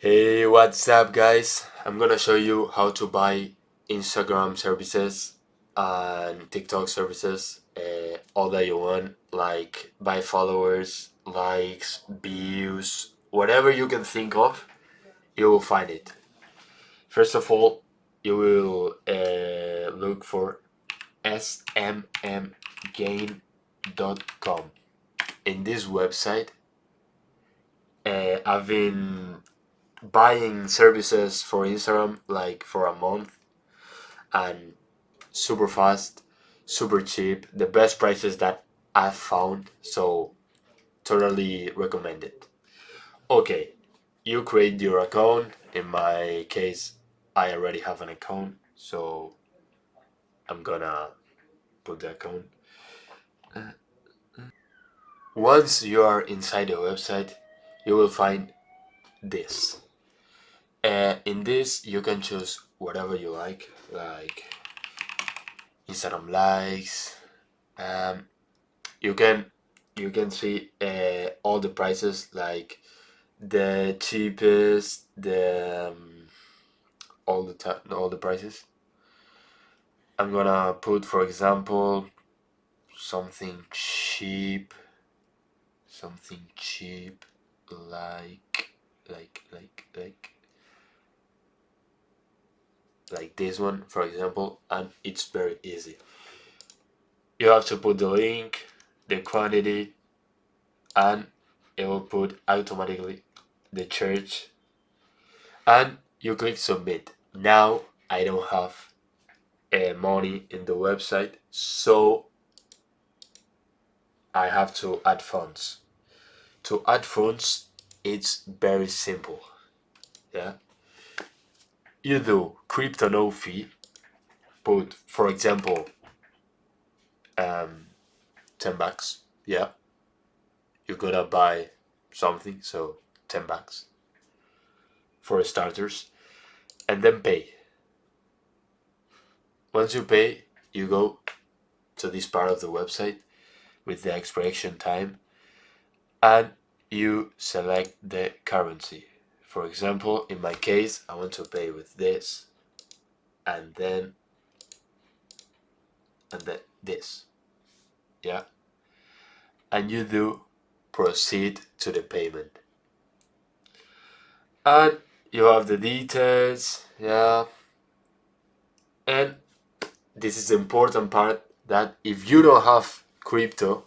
Hey, what's up, guys? I'm gonna show you how to buy Instagram services and TikTok services all that you want, like buy followers, likes, views, whatever you can think of, you will find it. First of all, you will look for smmgain.com. In this website, I've been buying services for Instagram like for a month, and super fast, super cheap, the best prices that I've found, so totally recommend it. Okay, you create your account. In my case, I already have an account, so I'm gonna put the account. Once you are inside the website, you will find this. In this, you can choose whatever you like Instagram likes. Um, you can you can see all the prices, like the cheapest, the all the prices. I'm gonna put, for example, something cheap, something cheap, like like like like this one, for example, and it's very easy. You have to put the link, the quantity, and it will put automatically the church, and you click submit. Now I don't have money in the website, so I have to add funds. To add funds, it's very simple. Yeah, you do crypto no fee. Put, for example, 10 bucks. Yeah, you're gonna buy something, so 10 bucks for starters, and then pay. Once you pay, you go to this part of the website with the expiration time, and you select the currency. For example, in my case, I want to pay with this, and then this. Yeah, and you do proceed to the payment, and you have the details. Yeah, and this is the important part, that if you don't have crypto,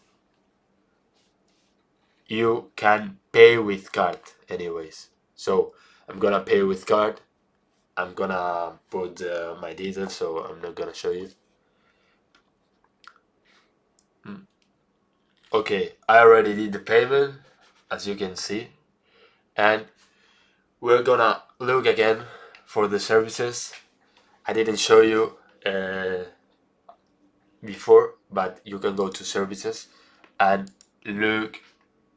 you can pay with card anyways. So I'm gonna pay with card. I'm gonna put my details, so I'm not gonna show you. Okay, I already did the payment, as you can see, and we're gonna look again for the services. I didn't show you before, but you can go to services and look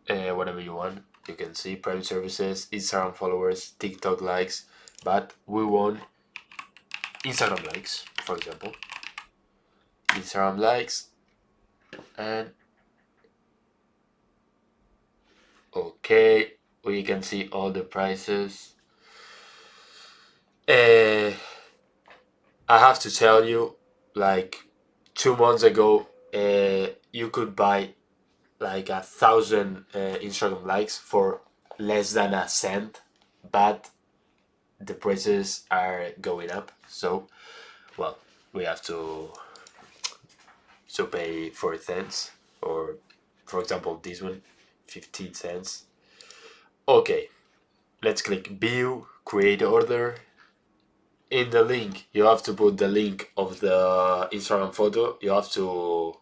whatever you want. You can see Prime services, Instagram followers, TikTok likes, but we want Instagram likes, for example. Instagram likes, and okay, we can see all the prices. I have to tell you, like 2 months ago, you could buy like 1,000 Instagram likes for less than a cent, but the prices are going up. So, well, we have to pay 4 cents, or for example, this one, 15 cents. Okay, let's click view, create order. In the link, you have to put the link of the Instagram photo. You have to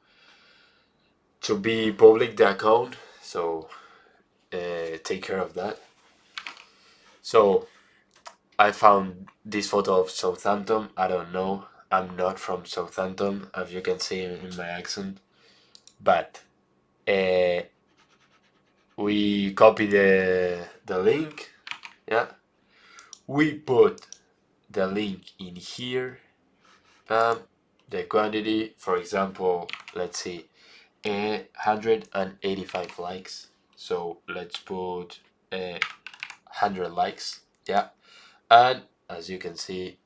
be public the account, so take care of that. So I found this photo of Southampton. I don't know, I'm not from Southampton, as you can see in my accent, but we copy the link. Yeah, we put the link in here. The quantity, for example, let's see, 185 likes, so let's put 100 likes. Yeah, and as you can see,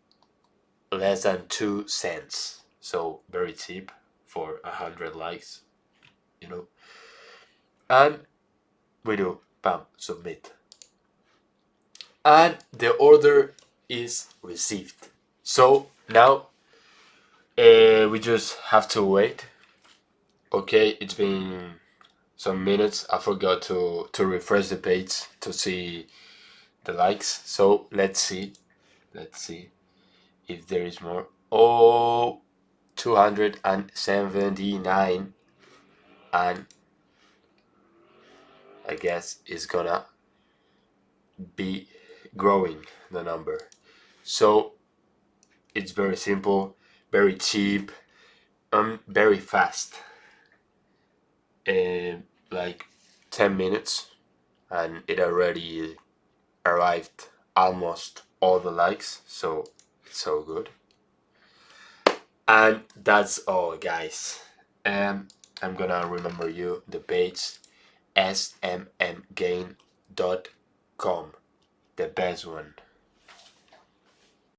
less than 2 cents, so very cheap for 100 likes, you know. And we do bam, submit, and the order is received. So now we just have to wait. Okay, it's been some minutes. I forgot to refresh the page to see the likes. So let's see if there is more. Oh, 279, and I guess it's gonna be growing the number. So it's very simple, very cheap, very fast. Like 10 minutes, and it already arrived almost all the likes. So it's so good. And that's all, guys. I'm gonna remember you the page smmgain.com, the best one.